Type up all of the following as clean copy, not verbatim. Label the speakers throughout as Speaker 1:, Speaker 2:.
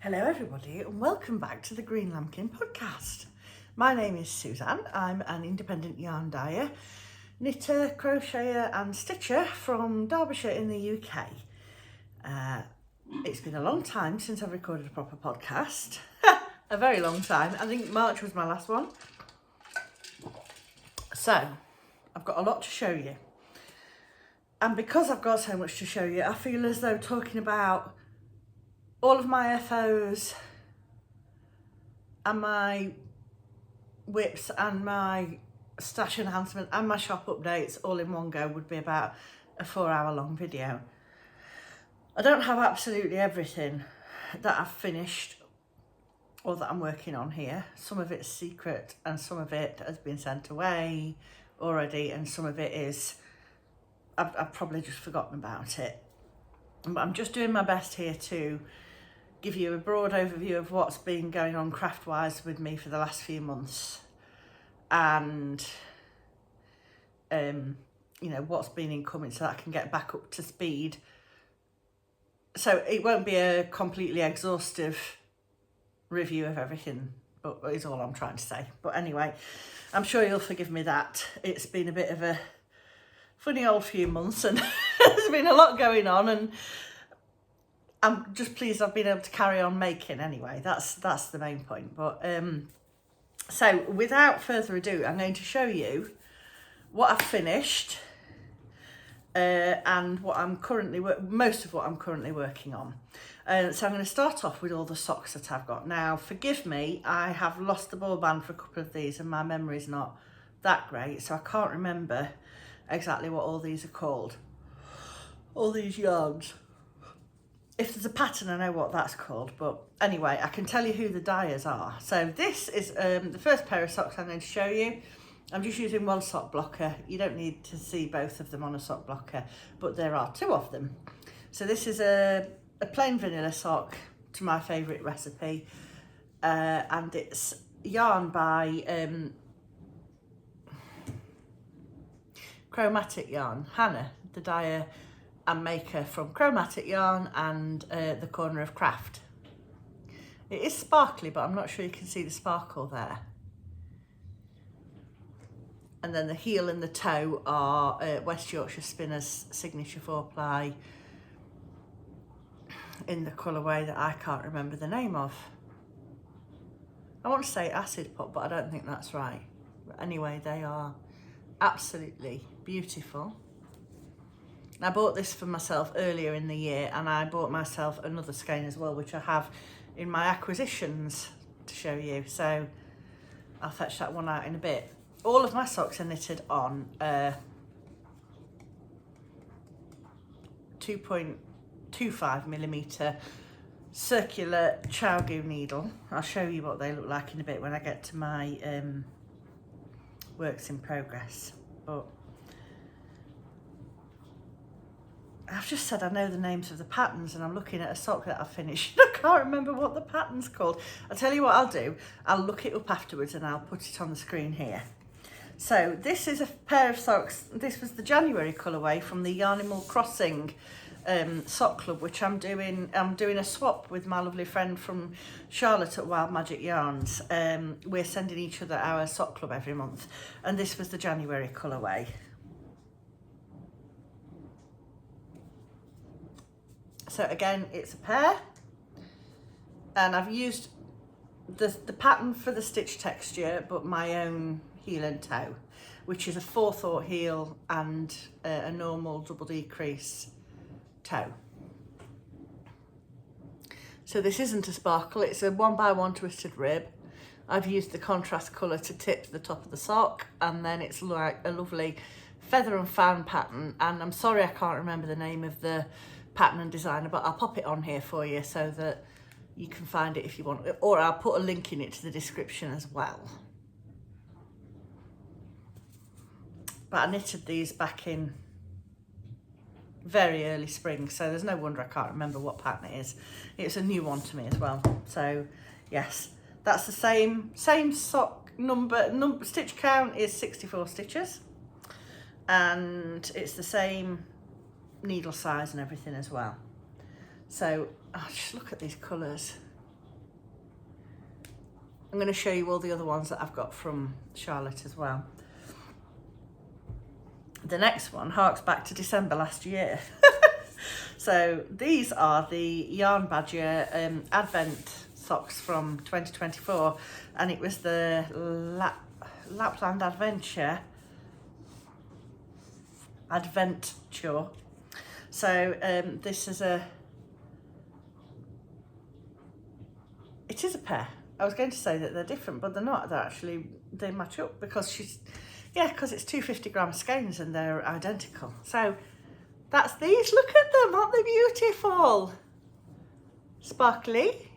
Speaker 1: Hello everybody and welcome back to the Greenlambkin podcast. My name is Suzanne. I'm an independent yarn dyer, knitter, crocheter and stitcher from Derbyshire in the UK. It's been a long time since I've recorded a proper podcast. A very long time. I think March was my last one. So I've got a lot to show you. And because I've got so much to show you, I feel as though talking about all of my FOs and my whips and my stash enhancement and my shop updates all in one go would be about a 4-hour long video. I don't have absolutely everything that I've finished or that I'm working on here. Some of it's secret and some of it has been sent away already and some of it is, I've probably just forgotten about it. But I'm just doing my best here to give you a broad overview of what's been going on craft-wise with me for the last few months and you know, what's been incoming so that I can get back up to speed. So it won't be a completely exhaustive review of everything, but is all I'm trying to say. But anyway, I'm sure you'll forgive me that. It's been a bit of a funny old few months and there's been a lot going on, and I'm just pleased I've been able to carry on making anyway. That's the main point. But so without further ado, I'm going to show you what I've finished and what I'm currently most of what I'm currently working on. So I'm going to start off with all the socks that I've got. Now, forgive me, I have lost the ball band for a couple of these and my memory's not that great, so I can't remember exactly what all these are called. All these yarns. If there's a pattern, I know what that's called, but anyway, I can tell you who the Dyers are. So this is the first pair of socks I'm going to show you. I'm just using one sock blocker. You don't need to see both of them on a sock blocker, but there are two of them. So this is a plain vanilla sock to my favourite recipe, and it's yarn by Chromatic yarn. Hannah, the dyer and maker from Chromatic yarn and the corner of craft. It is sparkly, but I'm not sure you can see the sparkle there. And then the heel and the toe are West Yorkshire Spinners signature 4-ply in the colourway that I can't remember the name of. I want to say acid pop, but I don't think that's right. But anyway, they are absolutely beautiful. I bought this for myself earlier in the year, and I bought myself another skein as well, which I have in my acquisitions to show you. So I'll fetch that one out in a bit. All of my socks are knitted on 2.25mm circular chowgoo needle. I'll show you what they look like in a bit when I get to my works in progress. But I've just said I know the names of the patterns and I'm looking at a sock that I finished. I can't remember what the pattern's called. I'll tell you what I'll do. I'll look it up afterwards and I'll put it on the screen here. So this is a pair of socks. This was the January colourway from the Yarnimal Crossing sock club, which I'm doing a swap with my lovely friend from Charlotte at Wild Magic Yarns. We're sending each other our sock club every month, and this was the January colourway. So again, it's a pair, and I've used the pattern for the stitch texture, but my own heel and toe, which is a 4/4 heel and a normal double decrease toe. So this isn't a sparkle, it's a 1x1 twisted rib. I've used the contrast colour to tip the top of the sock, and then it's like a lovely feather and fan pattern, and I'm sorry I can't remember the name of the pattern and designer, but I'll pop it on here for you so that you can find it if you want, or I'll put a link in it to the description as well. But I knitted these back in very early spring, so there's no wonder I can't remember what pattern it is. It's a new one to me as well. So yes, that's the same sock number stitch count is 64 stitches, and it's the same needle size and everything as well. So just look at these colours. I'm going to show you all the other ones that I've got from Charlotte as well. The next one harks back to December last year. So these are the Yarn Badger Advent socks from 2024, and it was the Lapland Adventure. So this is it is a pair. I was going to say that they're different, but they're not. They match up because because it's 250 gram skeins and they're identical. So that's these. Look at them, aren't they beautiful? Sparkly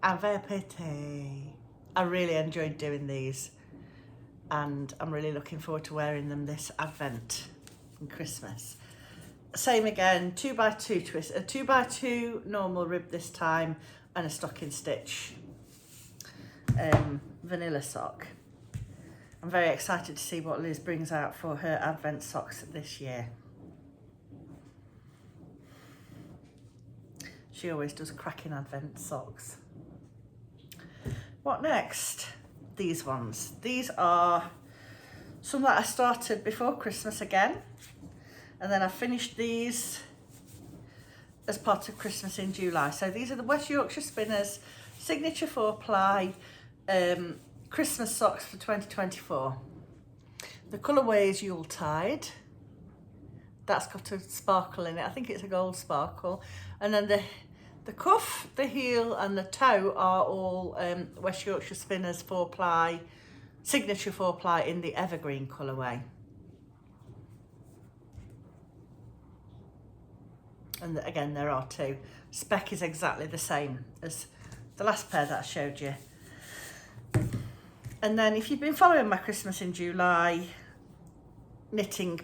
Speaker 1: and very pretty. I really enjoyed doing these, and I'm really looking forward to wearing them this Advent and Christmas. Same again, 2x2 twist, a 2x2 normal rib this time, and a stocking stitch vanilla sock. I'm very excited to see what Liz brings out for her Advent socks this year. She always does cracking Advent socks. What next? These ones. These are some that I started before Christmas again, and then I finished these as part of Christmas in July. So these are the West Yorkshire Spinners Signature 4-ply Christmas socks for 2024. The colourway is Yuletide. That's got a sparkle in it. I think it's a gold sparkle. And then the cuff, the heel and the toe are all West Yorkshire Spinners 4-ply, Signature 4-ply in the evergreen colourway. And again, there are two. Spec is exactly the same as the last pair that I showed you. And then if you've been following my Christmas in July knitting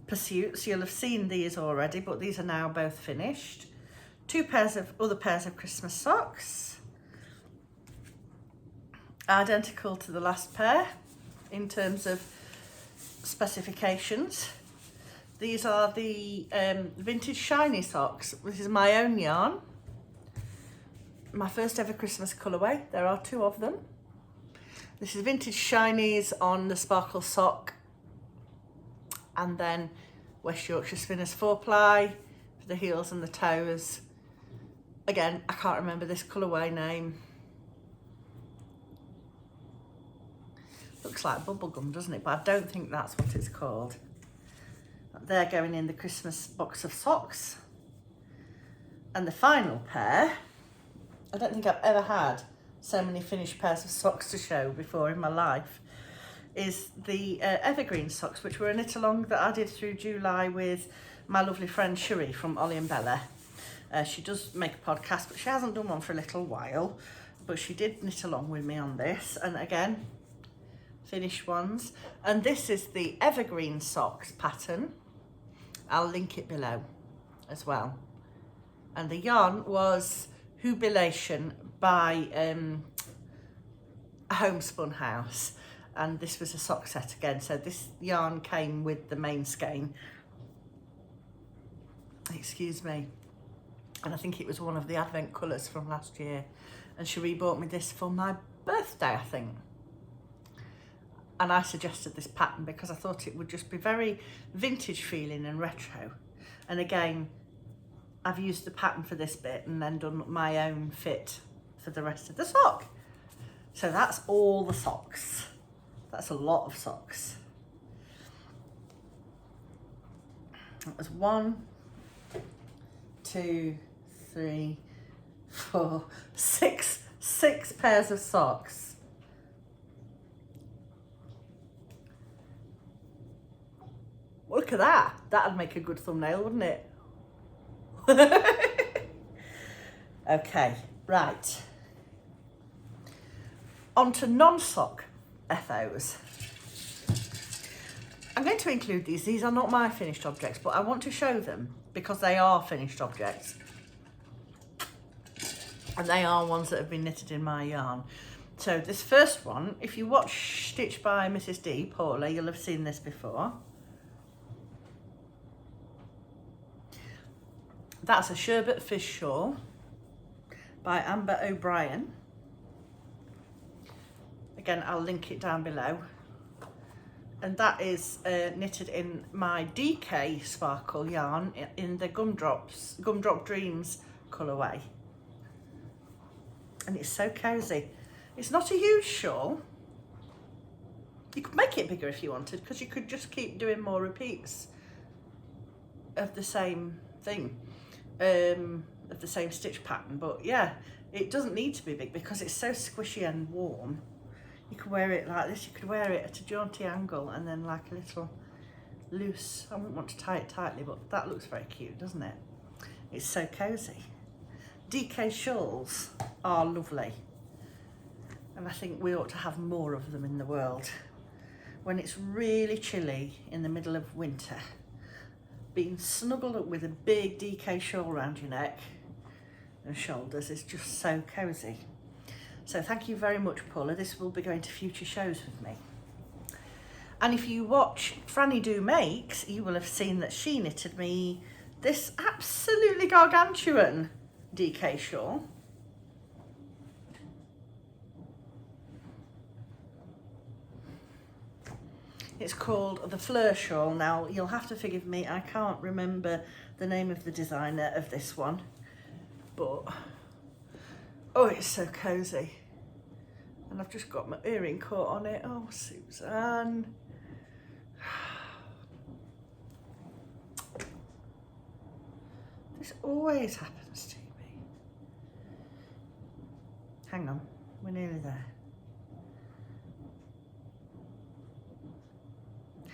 Speaker 1: pursuits, you'll have seen these already, but these are now both finished. Other pairs of Christmas socks, identical to the last pair in terms of specifications. These are the vintage shiny socks. This is my own yarn, my first ever Christmas colourway. There are two of them. This is vintage shinies on the sparkle sock, and then West Yorkshire Spinners 4-ply for the heels and the toes. Again, I can't remember this colourway name. Looks like bubblegum, doesn't it? But I don't think that's what it's called. They're going in the Christmas box of socks. And the final pair, I don't think I've ever had so many finished pairs of socks to show before in my life, is the evergreen socks, which were a knit along that I did through July with my lovely friend Cherie from Ollie and Bella. She does make a podcast, but she hasn't done one for a little while, but she did knit along with me on this. And again, finished ones. And this is the evergreen socks pattern. I'll link it below as well. And the yarn was Jubilation by Homespun House, and this was a sock set again. So this yarn came with the main skein, excuse me, and I think it was one of the Advent colours from last year, and Cherie bought me this for my birthday, I think. And I suggested this pattern because I thought it would just be very vintage feeling and retro. And again, I've used the pattern for this bit and then done my own fit for the rest of the sock. So that's all the socks. That's a lot of socks. That was 1, 2, 3, 4, 6 pairs of socks. Look at that. That'd make a good thumbnail, wouldn't it? Okay, right. On to non-sock FOs. I'm going to include these. These are not my finished objects, but I want to show them because they are finished objects. And they are ones that have been knitted in my yarn. So this first one, if you watch Stitched by Mrs. D, Paula, you'll have seen this before. That's a Sherbet Fizz shawl by Ambah O'Brien. again, I'll link it down below. And that is knitted in my DK sparkle yarn in the Gumdrop Dreams colourway. And it's so cosy. It's not a huge shawl. You could make it bigger if you wanted, because you could just keep doing more repeats of the same thing, of the same stitch pattern. But yeah, it doesn't need to be big because it's so squishy and warm. You could wear it like this, you could wear it at a jaunty angle and then like a little loose, I wouldn't want to tie it tightly, but that looks very cute, doesn't it? It's so cosy. DK shawls are lovely. And I think we ought to have more of them in the world. When it's really chilly in the middle of winter, being snuggled up with a big DK shawl around your neck and shoulders is just so cosy. So thank you very much, Paula. This will be going to future shows with me. And if you watch Franny Do Makes, you will have seen that she knitted me this absolutely gargantuan DK shawl. It's called the Fleur shawl. Now, you'll have to forgive me, I can't remember the name of the designer of this one, but oh, it's so cosy. And I've just got my earring caught on it. Oh, Suzanne. This always happens to me. Hang on, we're nearly there.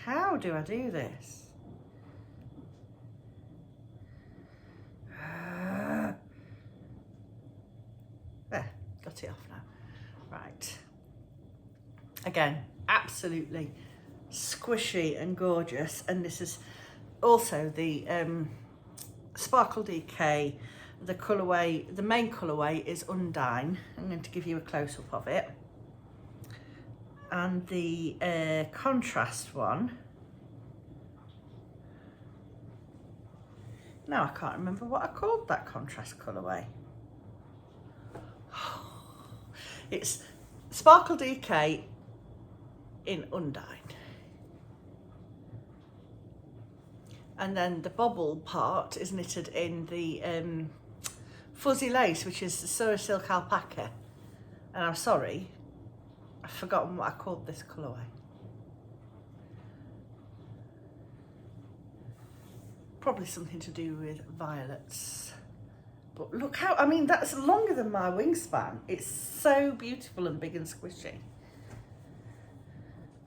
Speaker 1: How do I do this? There, got it off now. Right. Again, absolutely squishy and gorgeous. And this is also the Sparkle DK. The colourway, the main colourway is Undine. I'm going to give you a close-up of it. And the contrast one, now I can't remember what I called that contrast colourway. It's Sparkle DK in Undine. And then the bobble part is knitted in the fuzzy lace, which is the Surrey Silk Alpaca. And I'm sorry, I've forgotten what I called this colourway. Probably something to do with violets. But look how, I mean, that's longer than my wingspan. It's so beautiful and big and squishy.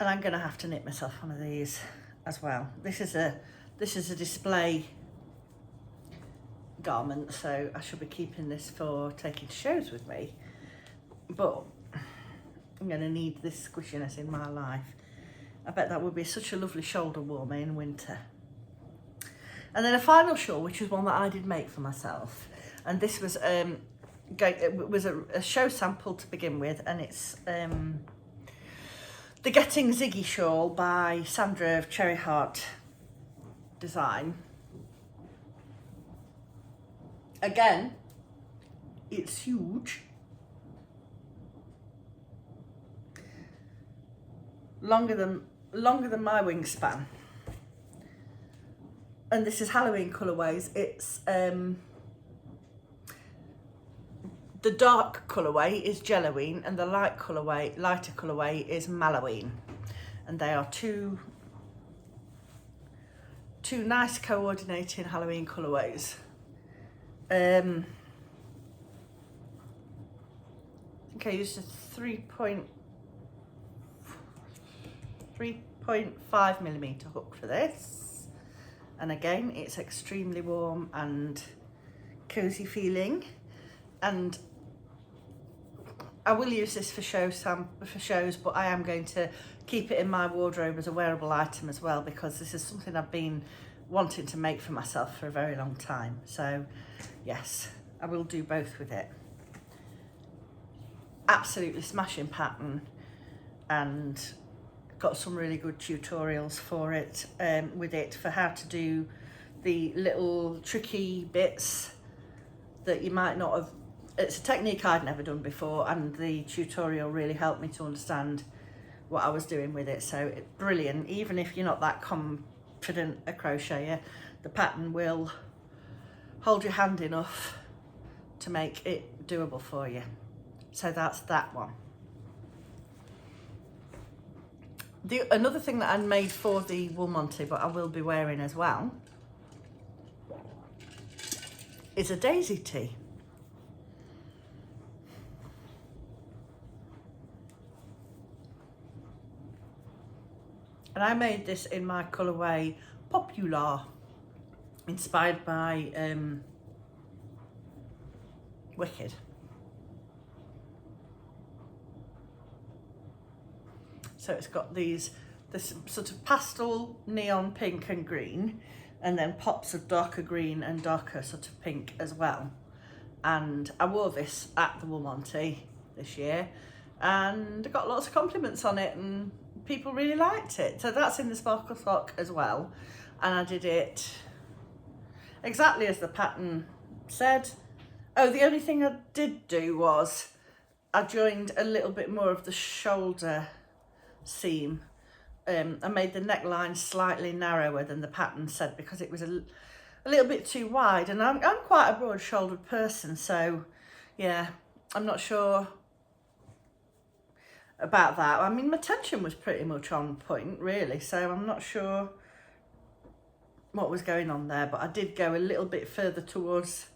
Speaker 1: And I'm gonna have to knit myself one of these as well. This is a display garment, so I should be keeping this for taking to shows with me. But I'm going to need this squishiness in my life. I bet that would be such a lovely shoulder warmer in winter. And then a final shawl, which is one that I did make for myself. And this was it was a show sample to begin with, and it's the Getting Ziggy shawl by Sandra of Cherry Heart Design. Again, it's huge. Longer than my wingspan. And this is Halloween colourways. It's the dark colourway is Jelloween and the lighter colourway is Malloween. And they are two nice coordinating Halloween colourways. I think I used a 3.5mm hook for this, and again it's extremely warm and cozy feeling, and I will use this for shows, but I am going to keep it in my wardrobe as a wearable item as well, because this is something I've been wanting to make for myself for a very long time. So yes, I will do both with it. Absolutely smashing pattern, and got some really good tutorials for it with it, for how to do the little tricky bits that you might not have it's a technique I'd never done before, and the tutorial really helped me to understand what I was doing with it. So it's brilliant. Even if you're not that confident a crocheter, the pattern will hold your hand enough to make it doable for you. So that's that one. Another thing that I made for the wool monty, but I will be wearing as well, is a daisy tee. And I made this in my colourway Popular, inspired by Wicked. So it's got this sort of pastel neon pink and green, and then pops of darker green and darker sort of pink as well. And I wore this at the wool monty this year, and I got lots of compliments on it, and people really liked it. So that's in the sparkle sock as well, and I did it exactly as the pattern said. Oh, the only thing I did do was I joined a little bit more of the shoulder seam. I made the neckline slightly narrower than the pattern said, because it was a little bit too wide, and I'm quite a broad-shouldered person, so yeah, I'm not sure about that. I mean, my tension was pretty much on point really, so I'm not sure what was going on there, but I did go a little bit further towards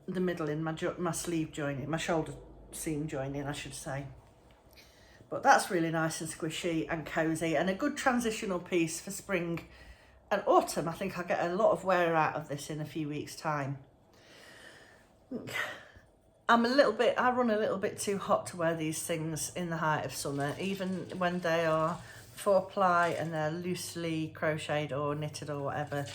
Speaker 1: the middle in my sleeve joining, my shoulder seam joining I should say. But that's really nice and squishy and cozy, and a good transitional piece for spring and autumn. I think I'll get a lot of wear out of this in a few weeks' time. I run a little bit too hot to wear these things in the height of summer, even when they are 4-ply and they're loosely crocheted or knitted or whatever.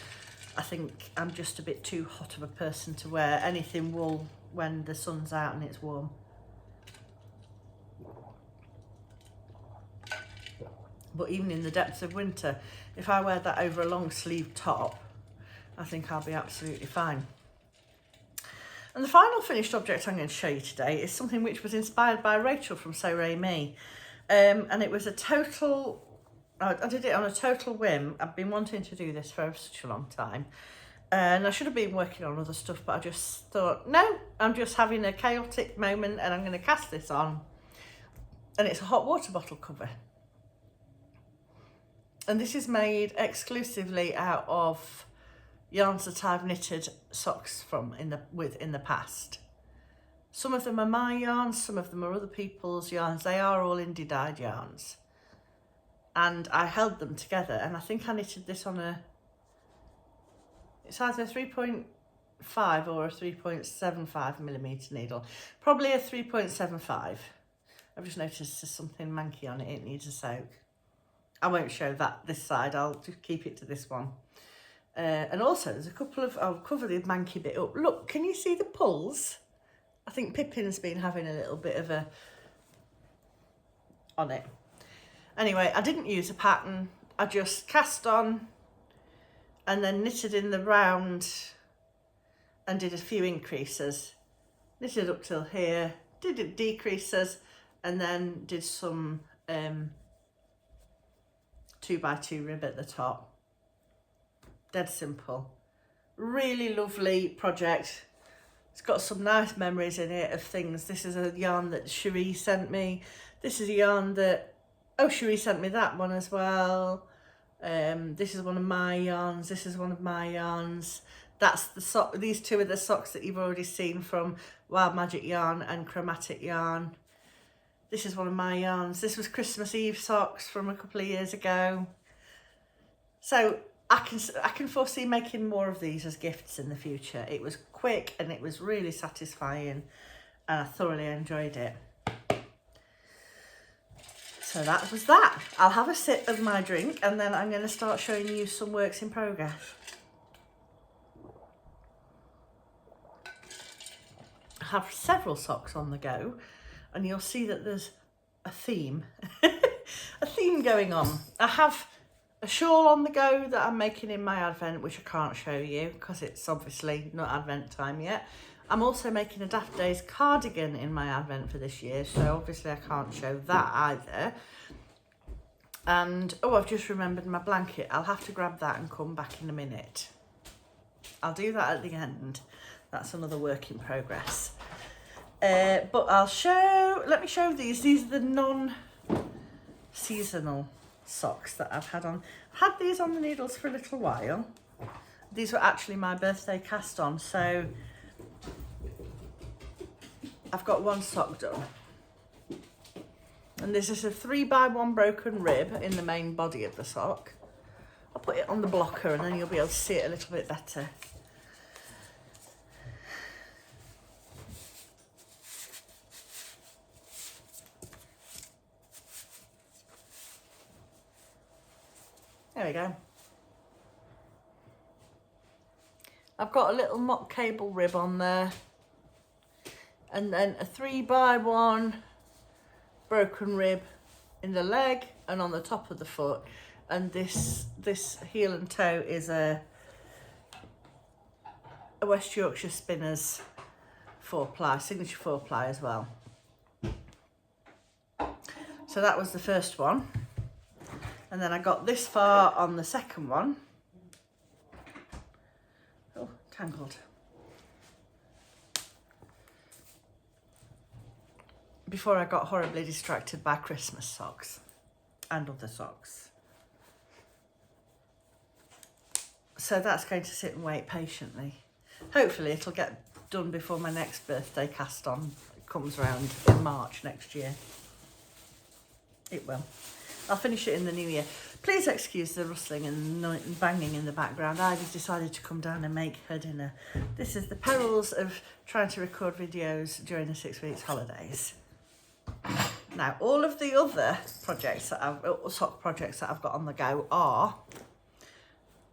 Speaker 1: I think I'm just a bit too hot of a person to wear anything wool when the sun's out and it's warm. But even in the depths of winter, if I wear that over a long sleeve top, I think I'll be absolutely fine. And the final finished object I'm going to show you today is something which was inspired by Rachel from So Ray Me. And it was I did it on a total whim. I've been wanting to do this for such a long time. And I should have been working on other stuff, but I just thought, no, I'm just having a chaotic moment and I'm going to cast this on. And it's a hot water bottle cover. And this is made exclusively out of yarns that I've knitted socks from in the past. Some of them are my yarns, some of them are other people's yarns. They are all Indy dyed yarns. And I held them together, and I think I knitted this on it's either a 3.5 or a 3.75 millimetre needle. Probably a 3.75. I've just noticed there's something manky on it, it needs a soak. I won't show this side, I'll just keep it to this one. And also there's a couple of, I'll cover the manky bit up. Look, can you see the pulls? I think Pippin's been having a little bit of on it. Anyway, I didn't use a pattern, I just cast on and then knitted in the round and did a few increases. Knitted up till here, did decreases, and then did some 2x2 rib at the top. Dead simple. Really lovely project. It's got some nice memories in it of things. This is a yarn that Cherie sent me. This is a yarn that, Cherie sent me that one as well. This is one of my yarns. This is one of my yarns. That's the sock. These two are the socks that you've already seen from Wild Magic Yarn and Chromatic Yarn. This is one of my yarns. This was Christmas Eve socks from a couple of years ago. So I can foresee making more of these as gifts in the future. It was quick and it was really satisfying, and I thoroughly enjoyed it. So that was that. I'll have a sip of my drink and then I'm going to start showing you some works in progress. I have several socks on the go, and you'll see that there's a theme, a theme going on. I have a shawl on the go that I'm making in my advent, which I can't show you because it's obviously not advent time yet. I'm also making a Daft Days cardigan in my advent for this year, so obviously I can't show that either. And, oh, I've just remembered my blanket. I'll have to grab that and come back in a minute. I'll do that at the end. That's another work in progress. But let me show these. These are the non-seasonal socks that I've had on. I've had these on the needles for a little while. These were actually my birthday cast on, so I've got one sock done. And this is a 3x1 broken rib in the main body of the sock. I'll put it on the blocker and then you'll be able to see it a little bit better. There we go. I've got a little mock cable rib on there, and then a 3x1 broken rib in the leg and on the top of the foot, and this heel and toe is a West Yorkshire Spinners 4-ply, signature 4-ply as well. So that was the first one, and then I got this far on the second one. Oh, tangled. Before I got horribly distracted by Christmas socks and other socks. So that's going to sit and wait patiently. Hopefully it'll get done before my next birthday cast on comes round in March next year. It will. I'll finish it in the new year. Please excuse the rustling and banging in the background. Ivy's decided to come down and make her dinner. This is the perils of trying to record videos during the 6 weeks holidays. Now, all of the other projects sock projects that I've got on the go are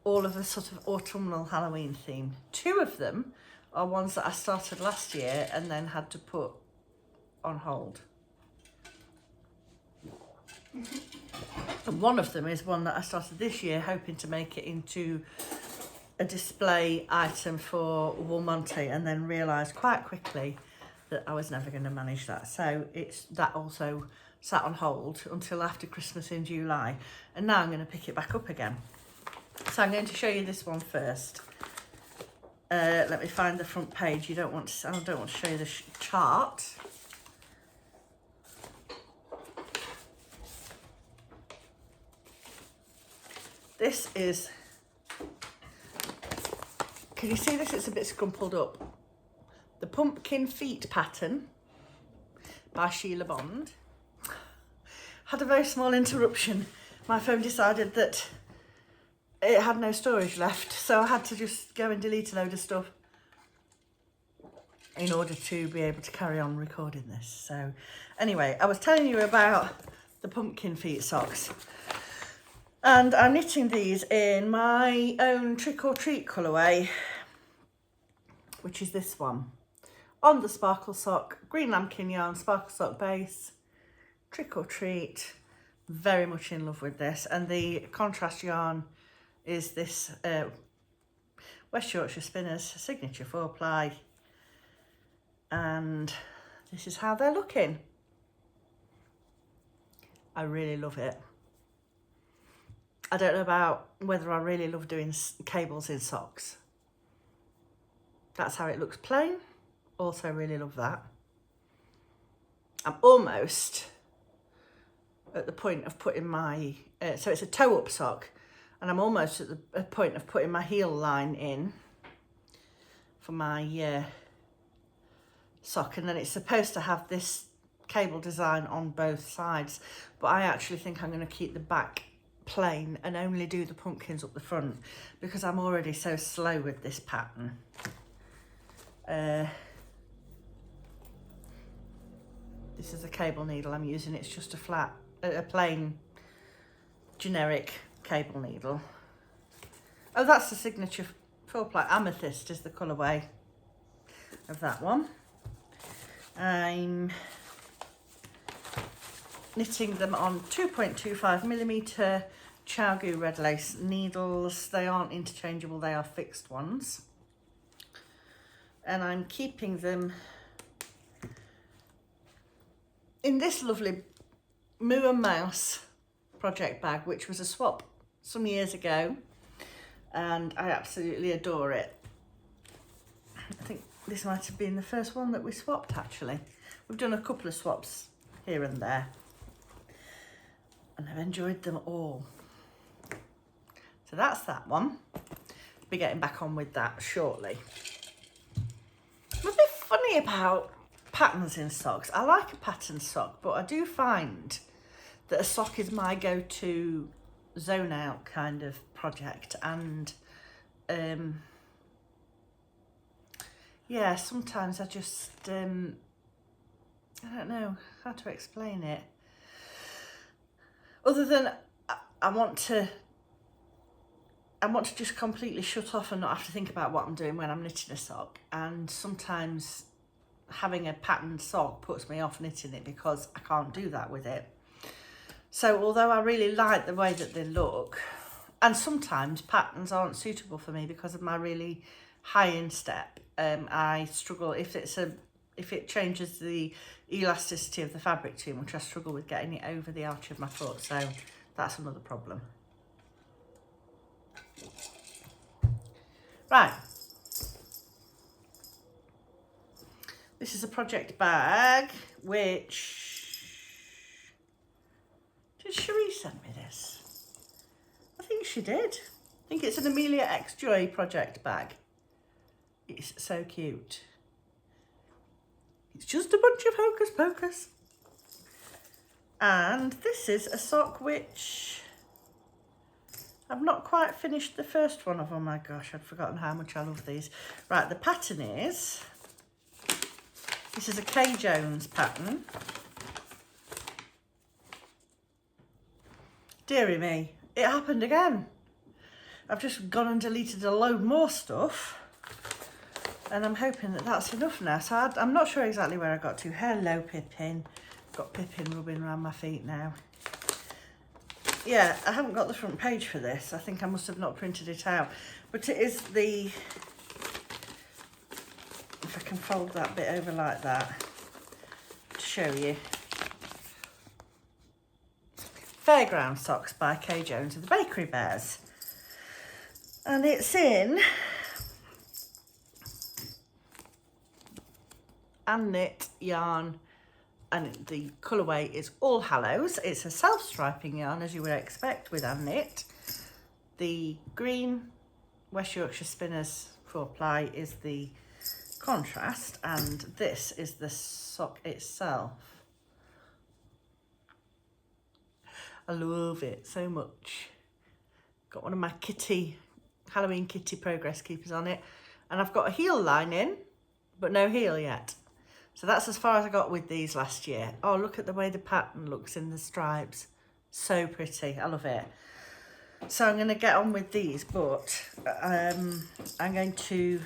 Speaker 1: all of the sort of autumnal Halloween theme. 2 of them are ones that I started last year and then had to put on hold. And one of them is one that I started this year, hoping to make it into a display item for Woolmonte, and then realised quite quickly that I was never going to manage that. So that also sat on hold until after Christmas in July, and now I'm going to pick it back up again. So I'm going to show you this one first. Let me find the front page. I don't want to show you the chart. This is, can you see this? It's a bit scrumpled up. The Pumpkin Feet pattern by Sheila Bond. Had a very small interruption. My phone decided that it had no storage left, so I had to just go and delete a load of stuff in order to be able to carry on recording this. So anyway, I was telling you about the Pumpkin Feet socks. And I'm knitting these in my own Trick or Treat colourway, which is this one. On the sparkle sock, Greenlambkin yarn, sparkle sock base, Trick or Treat. Very much in love with this. And the contrast yarn is this West Yorkshire Spinners signature 4-ply. And this is how they're looking. I really love it. I don't know about whether I really love doing cables in socks. That's how it looks plain. Also really love that. I'm almost at the point of putting my, so it's a toe up sock, and I'm almost at the point of putting my heel line in for my sock, and then it's supposed to have this cable design on both sides, but I actually think I'm going to keep the back plain and only do the pumpkins up the front because I'm already so slow with this pattern. This is a cable needle I'm using. It's just a plain generic cable needle. Oh, that's the signature 4-ply. Amethyst is the colourway of that one. I'm knitting them on 2.25mm Chowgoo red lace needles. They aren't interchangeable, they are fixed ones. and I'm keeping them in this lovely Moo Mouse project bag, which was a swap some years ago, and I absolutely adore it. I think this might have been the first one that we swapped actually. We've done a couple of swaps here and there, and I've enjoyed them all. So that's that one. Be getting back on with that shortly. I'm a bit funny about patterns in socks. I like a pattern sock, but I do find that a sock is my go-to zone out kind of project, and yeah, sometimes I just I don't know how to explain it, other than I want to just completely shut off and not have to think about what I'm doing when I'm knitting a sock. And sometimes having a patterned sock puts me off knitting it because I can't do that with it. So although I really like the way that they look, and sometimes patterns aren't suitable for me because of my really high instep, I struggle if it changes the elasticity of the fabric too much. I struggle with getting it over the arch of my foot, so that's another problem. Right, this is a project bag, which, did Cherie send me this? I think she did. I think it's an Amelia X Joy project bag. It's so cute. It's just a bunch of hocus pocus. And this is a sock which I've not quite finished the first one of. Oh my gosh, I'd forgotten how much I love these. Right, the pattern is, this is a K. Jones pattern. Deary me, it happened again. I've just gone and deleted a load more stuff, and I'm hoping that that's enough now. So I'm not sure exactly where I got to. Hello, Pippin. Got Pippin rubbing around my feet now. Yeah, I haven't got the front page for this. I think I must have not printed it out. But it is the, if I can fold that bit over like that to show you. Fairground socks by K. Jones of the Bakery Bears. And it's in and knit yarn, and the colourway is All Hallows. It's a self-striping yarn, as you would expect with and knit. The green West Yorkshire Spinners 4-ply is the contrast, and this is the sock itself. I love it so much. Got one of my Halloween kitty progress keepers on it, and I've got a heel lining, but no heel yet. So that's as far as I got with these last year. Oh, look at the way the pattern looks in the stripes. So pretty, I love it. So I'm gonna get on with these, but I'm going to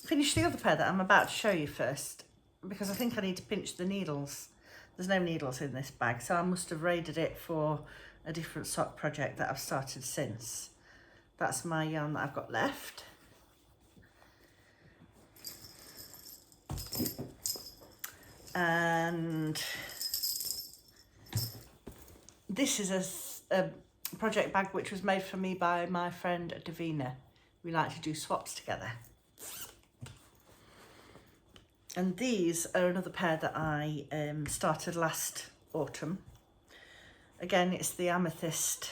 Speaker 1: finish the other pair that I'm about to show you first, because I think I need to pinch the needles. There's no needles in this bag, so I must have raided it for a different sock project that I've started since. That's my yarn that I've got left. And this is a project bag which was made for me by my friend Davina. We like to do swaps together. And these are another pair that I started last autumn. Again, it's the amethyst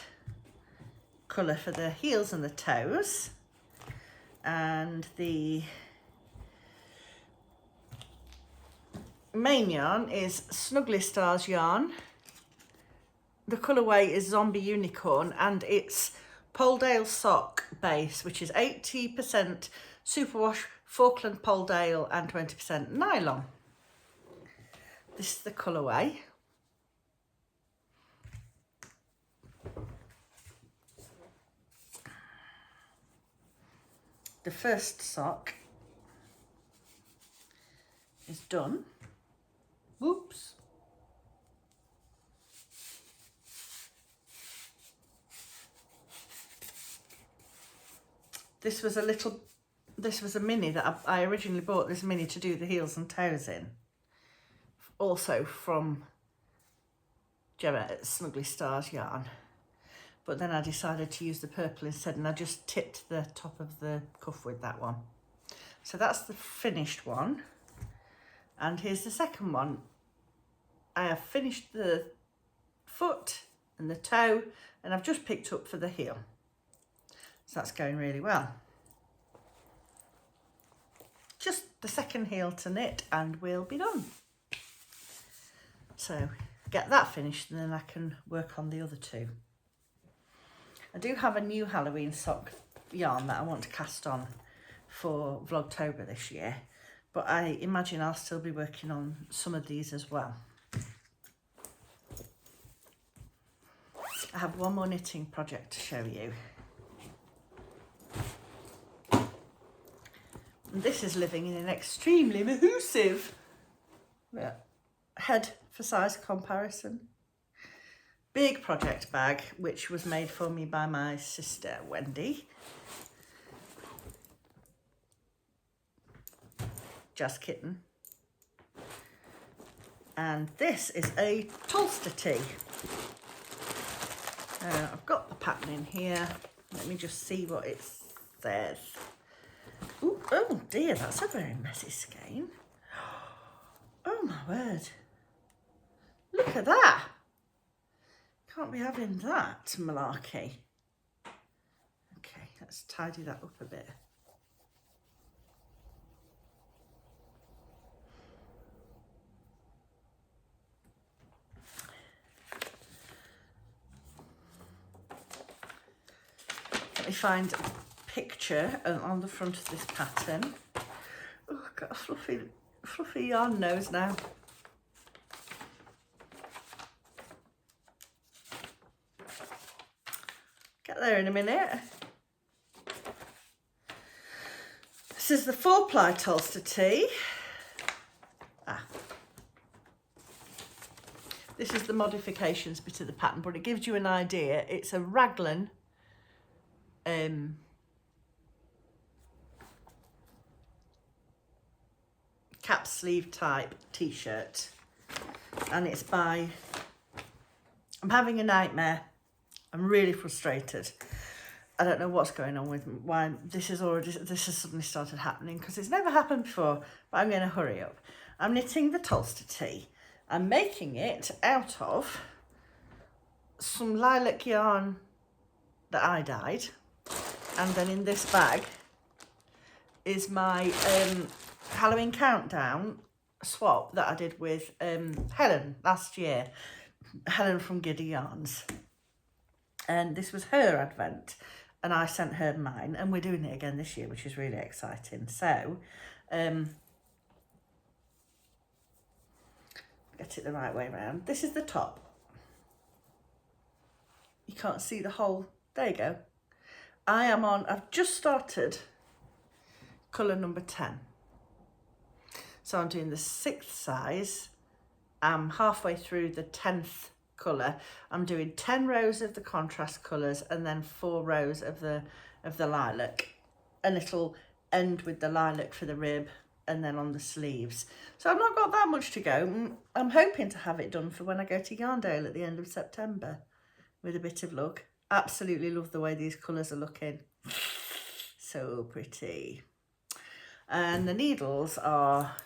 Speaker 1: colour for the heels and the toes. And the main yarn is Snuggly Stars yarn. The colourway is Zombie Unicorn, and it's Poledale sock base, which is 80% superwash Falkland Poledale and 20% nylon. This is the colourway. The first sock is done. Whoops. This was a little this was a mini that I originally bought this mini to do the heels and toes in. Also from Gemma at Snuggly Stars Yarn. But then I decided to use the purple instead, and I just tipped the top of the cuff with that one. So that's the finished one. And here's the second one. I have finished the foot and the toe, and I've just picked up for the heel. So that's going really well. Just the second heel to knit and we'll be done. So get that finished and then I can work on the other two. I do have a new Halloween sock yarn that I want to cast on for Vlogtober this year, but I imagine I'll still be working on some of these as well. I have one more knitting project to show you. And this is living in an extremely mahoosive head for size comparison. Big project bag, which was made for me by my sister, Wendy. Just kitten. And this is a Tulster tee. I've got the pattern in here. Let me just see what it says. Ooh, oh dear, that's a very messy skein. Oh my word. Look at that. Can't be having that malarkey. Okay, let's tidy that up a bit. Let me find a picture on the front of this pattern. Oh, I've got a fluffy yarn nose now. Get there in a minute. This is the 4-ply Tulster tee. This is the modifications bit of the pattern, but it gives you an idea. It's a raglan cap sleeve type t-shirt, and it's by, I'm having a nightmare. I'm really frustrated. I don't know what's going on with why this has suddenly started happening, because it's never happened before, but I'm going to hurry up. I'm knitting the Tulster tee. I'm making it out of some lilac yarn that I dyed, and then in this bag is my Halloween countdown swap that I did with Helen last year, Helen from Giddy Yarns. And this was her advent, and I sent her mine, and we're doing it again this year, which is really exciting. So get it the right way around. This is the top. You can't see the whole, there you go. I've just started colour number 10. So I'm doing the 6th size. I'm halfway through the 10th colour. I'm doing 10 rows of the contrast colours and then 4 rows of the lilac, and it'll end with the lilac for the rib and then on the sleeves. So I've not got that much to go. I'm hoping to have it done for when I go to Yarndale at the end of September, with a bit of luck. Absolutely love the way these colours are looking. So pretty. And the needles are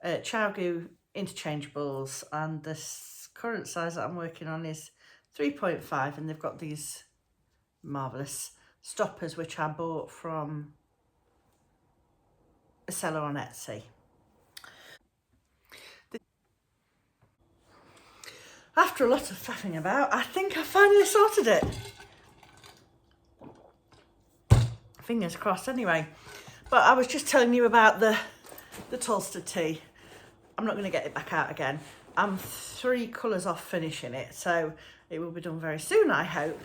Speaker 1: Chowgoo interchangeables, and this current size that I'm working on is 3.5, and they've got these marvellous stoppers which I bought from a seller on Etsy. After a lot of faffing about, I think I finally sorted it. Fingers crossed anyway. But I was just telling you about the Tulster tee. I'm not going to get it back out again. I'm 3 colours off finishing it, so it will be done very soon, I hope.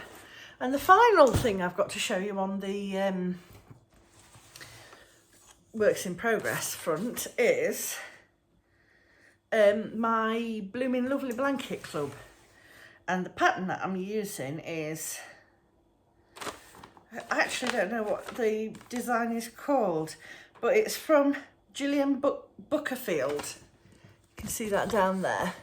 Speaker 1: And the final thing I've got to show you on the works in progress front is my Blooming Lovely Blanket Club. And the pattern that I'm using is, I actually don't know what the design is called, but it's from Gillian Buckerfield. You can see that down there.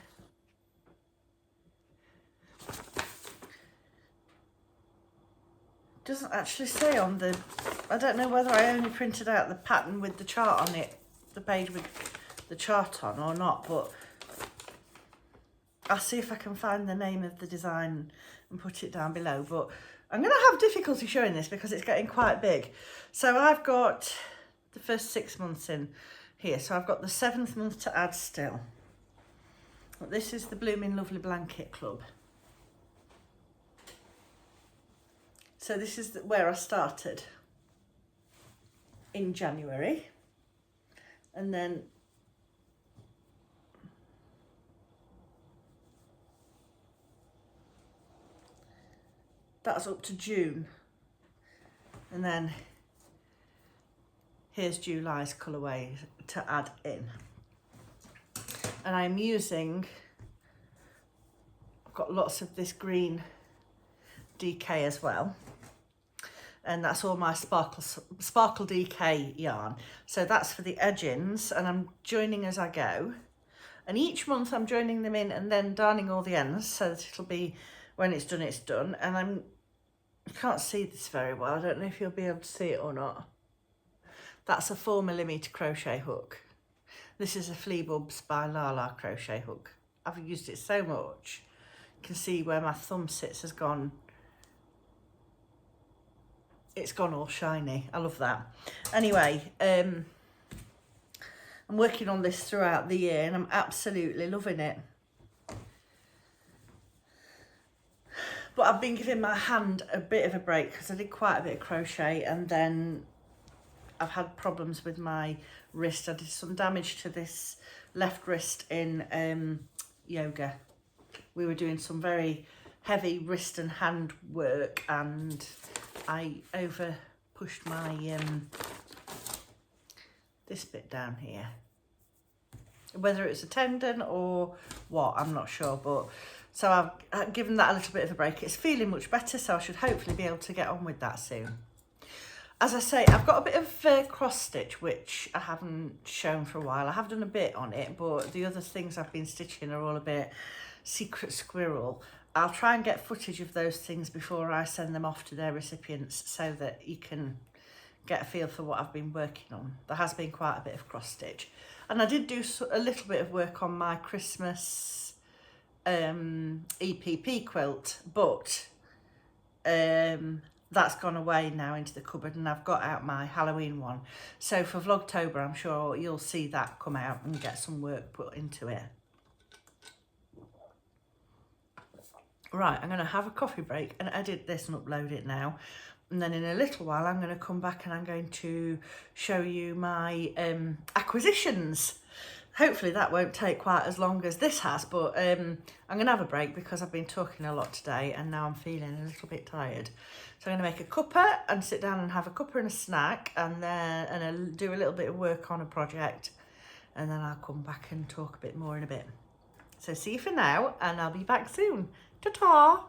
Speaker 1: Doesn't actually say on the, I don't know whether I only printed out the pattern with the chart on it, the page with the chart on or not, but I'll see if I can find the name of the design and put it down below. But I'm going to have difficulty showing this because it's getting quite big. So I've got the first 6 months in here, so I've got the 7th month to add still. But this is the Blooming Lovely Blanket Club. So this is where I started in January, and then that's up to June, and then here's July's colourway to add in. And I'm using, I've got lots of this green DK as well, and that's all my sparkle DK yarn. So that's for the edgings, and I'm joining as I go, and each month I'm joining them in and then darning all the ends so that it'll be, when it's done, it's done. And I can't see this very well, I don't know if you'll be able to see it or not. That's a 4mm crochet hook. This is a Flea Bubs by Lala crochet hook. I've used it so much, you can see where my thumb sits has gone, it's gone all shiny. I love that. Anyway, I'm working on this throughout the year and I'm absolutely loving it. But I've been giving my hand a bit of a break because I did quite a bit of crochet, and then I've had problems with my wrist. I did some damage to this left wrist in yoga. We were doing some very heavy wrist and hand work, and I over pushed my this bit down here. Whether it's a tendon or what, I'm not sure, but so I've given that a little bit of a break. It's feeling much better, so I should hopefully be able to get on with that soon. As I say, I've got a bit of cross stitch, which I haven't shown for a while. I have done a bit on it, but the other things I've been stitching are all a bit secret squirrel. I'll try and get footage of those things before I send them off to their recipients so that you can get a feel for what I've been working on. There has been quite a bit of cross stitch. And I did do a little bit of work on my Christmas EPP quilt, but that's gone away now into the cupboard, and I've got out my Halloween one. So for Vlogtober, I'm sure you'll see that come out and get some work put into it. Right, I'm going to have a coffee break and edit this and upload it now. And then in a little while, I'm going to come back and I'm going to show you my acquisitions. Hopefully that won't take quite as long as this has, but I'm going to have a break because I've been talking a lot today and now I'm feeling a little bit tired. So I'm going to make a cuppa and sit down and have a cuppa and a snack, and then I'll do a little bit of work on a project, and then I'll come back and talk a bit more in a bit. So see you for now, and I'll be back soon. Ta-ta!